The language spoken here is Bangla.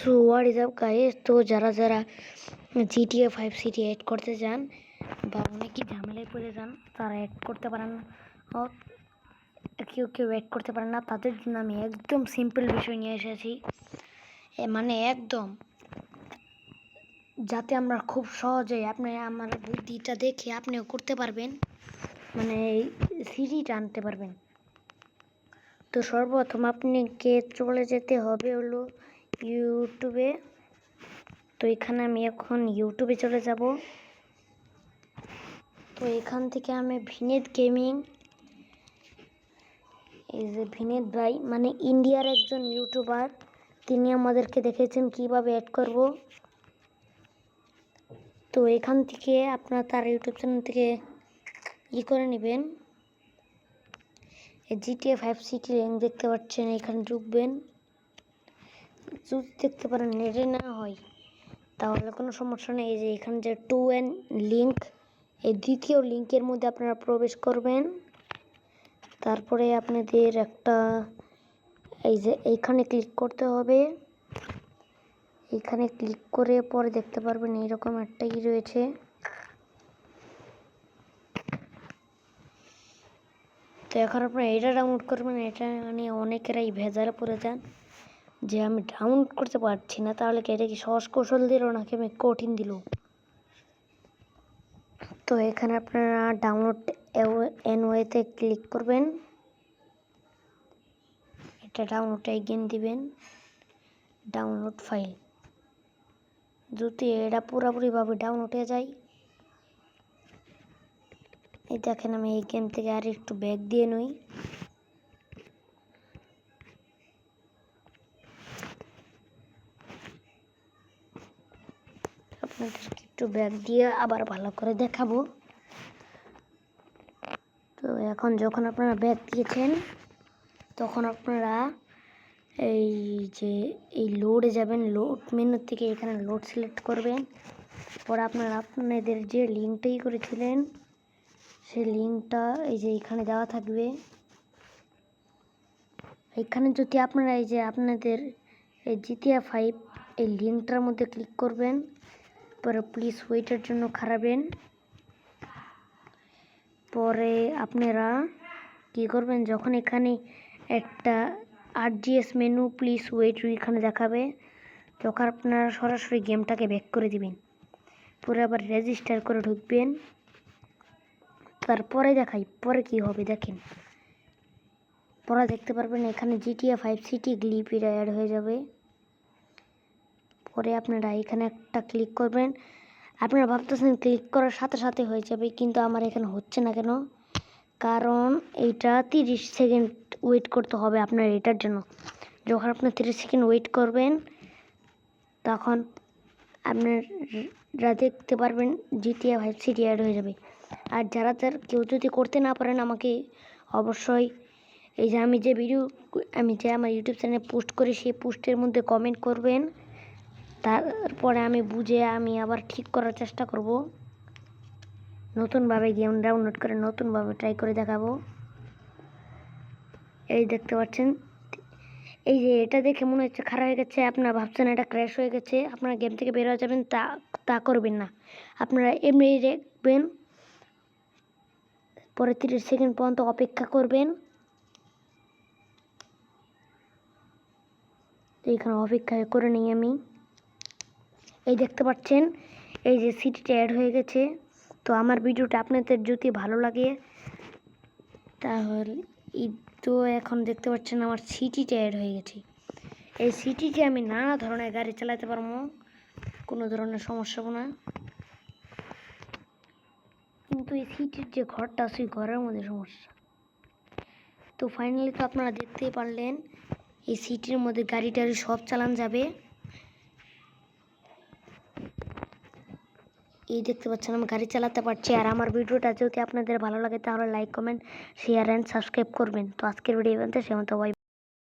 So what is up guys, তো যারা যারা GTA 5 সিটি অ্যাড করতে চান বা অনেকেই ঝামেলায় পড়ে যান, তারা অ্যাড করতে পারেন না, কেউ অ্যাড করতে পারেন না, তাদের জন্য আমি একদম সিম্পল বিষয় নিয়ে এসেছি। মানে একদম যাতে আমরা খুব সহজেই আপনি আমার বুদ্ধিটা দেখে আপনিও করতে পারবেন, মানে এই সিটিটা আনতে পারবেন। তো সর্বপ্রথম আপনাকে চলে যেতে হবে হলো ইউটিউবে। তো এখানে আমি এখন ইউটিউবে চলে যাব। তো এখান থেকে আমি ভিনেদ গেমিং, এই যে ভিনেদ ভাই মানে ইন্ডিয়ার একজন ইউটিউবার, তিনি আমাদেরকে দেখেছেন কিভাবে অ্যাড করব। তো এখান থেকে আপনার তার ইউটিউব চ্যানেল থেকে করে নেবেন। এই GTA 5 সিটি লিঙ্ক দেখতে পাচ্ছেন, এখানে ঢুকবেন। যদি দেখতে পারেন নেটে না হয় তাহলে কোনো সমস্যা নেই। এই যে এখানে যে 2N লিঙ্ক, এই দ্বিতীয় লিঙ্কের মধ্যে আপনারা প্রবেশ করবেন। তারপরে আপনাদের একটা এই যে এইখানে ক্লিক করতে হবে। এখানে ক্লিক করে পরে দেখতে পারবেন এইরকম একটা রয়েছে। তো এখন আপনারা এটা ডাউনলোড করবেন। এটা নিয়ে অনেকেরাই ভেজালে পড়ে যান যে আমি ডাউনলোড করতে পারছি না, তাহলে কি এটা কি সহজ কৌশল দিল নাকি আমি কঠিন দিল। তো এখানে আপনারা ডাউনলোড এনওয়েতে ক্লিক করবেন। এটা ডাউনলোড এগেন দিবেন, ডাউনলোড ফাইল। যদি এটা পুরোপুরিভাবে ডাউনলোড হয়ে যায়, এই দেখেন আমি এই গেম থেকে আর একটু ব্যাক দিয়ে নই। আপনাদেরকে একটু ব্যাক দিয়ে আবার ভালো করে দেখাবো। তো এখন যখন আপনারা ব্যাক দিয়েছেন, তখন আপনারা এই যে এই লোডে যাবেন। লোড মেনু থেকে এখানে লোড সিলেক্ট করবেন। পরে আপনারা আপনাদের যে লিঙ্কটাই করেছিলেন সেই লিঙ্কটা এই যে এখানে দেওয়া থাকবে। এখানে যদি আপনারা এই যে আপনাদের এই GTA 5 এই লিঙ্কটার মধ্যে ক্লিক করবেন, পরে প্লিজ ওয়েটের জন্য খারাপেন। পরে আপনারা কি করবেন, যখন এখানে একটা RGS মেনু প্লিজ ওয়েট এখানে দেখাবে, তখন আপনারা সরাসরি গেমটাকে ব্যাক করে দিবেন। পরে আবার রেজিস্টার করে ঢুকবেন। তারপরে দেখাই পরে কি হবে, দেখেন পরে দেখতে পারবেন এখানে GTA 5 সিটি গ্লিপ এটা অ্যাড হয়ে যাবে। পরে আপনারা এখানে একটা ক্লিক করবেন। আপনারা ভাবতেছেন ক্লিক করার সাথে সাথে হয়ে যাবে, কিন্তু আমার এখানে হচ্ছে না কেন, কারণ এইটা 30 সেকেন্ড ওয়েট করতে হবে আপনার এটার জন্য। যখন আপনার 30 সেকেন্ড ওয়েট করবেন, তখন আপনারা দেখতে পারবেন GTA 5 সিটি অ্যাড হয়ে যাবে। আর যারা কেউ যদি করতে না পারেন, আমাকে অবশ্যই এই যে আমি যে আমার ইউটিউব চ্যানেলে পোস্ট করি সেই পোস্টের মধ্যে কমেন্ট করবেন। তারপরে আমি বুঝে আমি আবার ঠিক করার চেষ্টা করব, নতুনভাবে গেম ডাউনলোড করে নতুনভাবে ট্রাই করে দেখাবো। এই দেখতে পাচ্ছেন, এই যে এটা দেখে মনে হচ্ছে খারাপ হয়ে গেছে, আপনারা ভাবছেন এটা ক্র্যাশ হয়ে গেছে, আপনারা গেম থেকে বের হয়ে যাবেন, তা করবেন না। আপনারা এমনি দেখবেন, পরে 30 সেকেন্ড পর্যন্ত অপেক্ষা করবেন। এইখানে অপেক্ষা করে নিই আমি। এই দেখতে পাচ্ছেন এই যে সিটিটা অ্যাড হয়ে গেছে। তো আমার ভিডিওটা আপনাদের যদি ভালো লাগে তাহলে তো এখন দেখতে পাচ্ছেন আমার সিটিটা অ্যাড হয়ে গেছে। এই সিটিতে আমি নানা ধরনের গাড়ি চালাতে পারবো, কোনো ধরনের সমস্যা হবে না। কিন্তু এই সিটির যে ঘরটা আছে ওই ঘরের মধ্যে সমস্যা। তো ফাইনালি তো আপনারা দেখতেই পারলেন এই সিটির মধ্যে গাড়ি টাড়ি সব চালান যাবে। এই দেখতে পাচ্ছেন আমি গাড়ি চালাতে পারছি। আর আমার ভিডিওটা যদি আপনাদের ভালো লাগে তাহলে like comment share and subscribe করবেন। তো আজকের ভিডিও সে মতো